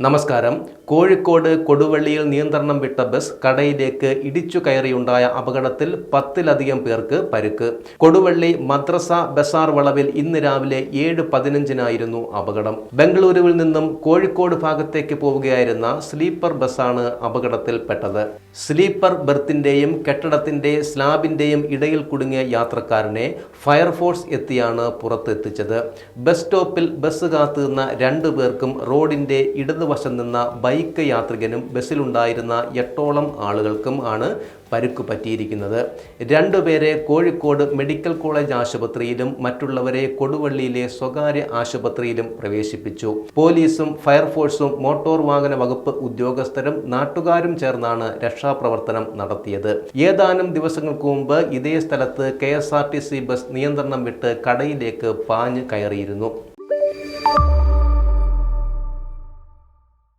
നമസ്കാരം. കോഴിക്കോട് കൊടുവള്ളിയിൽ നിയന്ത്രണം വിട്ട ബസ് കടയിലേക്ക് ഇടിച്ചു കയറിയുണ്ടായ അപകടത്തിൽ 10-ലധികം പേർക്ക് പരിക്ക്. കൊടുവള്ളി മദ്രസ ബസാർ വളവിൽ ഇന്ന് രാവിലെ 7:15-നായിരുന്നു അപകടം. ബംഗളൂരുവിൽ നിന്നും കോഴിക്കോട് ഭാഗത്തേക്ക് പോവുകയായിരുന്ന സ്ലീപ്പർ ബസ്സാണ് അപകടത്തിൽപ്പെട്ടത്. സ്ലീപ്പർ ബെർത്തിന്റെയും കെട്ടിടത്തിന്റെ സ്ലാബിന്റെയും ഇടയിൽ കുടുങ്ങിയ യാത്രക്കാരനെ ഫയർഫോഴ്സ് എത്തിയാണ് പുറത്തെത്തിച്ചത്. ബസ് സ്റ്റോപ്പിൽ ബസ് കാത്തുനിന്ന 2 പേർക്കും റോഡിന്റെ വശം നിന്ന ബൈക്ക് യാത്രികനും ബസ്സിലുണ്ടായിരുന്ന 8ഓളം ആളുകൾക്കും ആണ് പരിക്കു പറ്റിയിരിക്കുന്നത്. 2 പേരെ കോഴിക്കോട് മെഡിക്കൽ കോളേജ് ആശുപത്രിയിലും മറ്റുള്ളവരെ കൊടുവള്ളിയിലെ സ്വകാര്യ ആശുപത്രിയിലും പ്രവേശിപ്പിച്ചു. പോലീസും ഫയർഫോഴ്സും മോട്ടോർ വാഹന വകുപ്പ് ഉദ്യോഗസ്ഥരും നാട്ടുകാരും ചേർന്നാണ് രക്ഷാപ്രവർത്തനം നടത്തിയത്. ഏതാനും ദിവസങ്ങൾക്ക് മുമ്പ് ഇതേ സ്ഥലത്ത് KSRTC ബസ് നിയന്ത്രണം വിട്ട് കടയിലേക്ക് പാഞ്ഞു കയറിയിരുന്നു.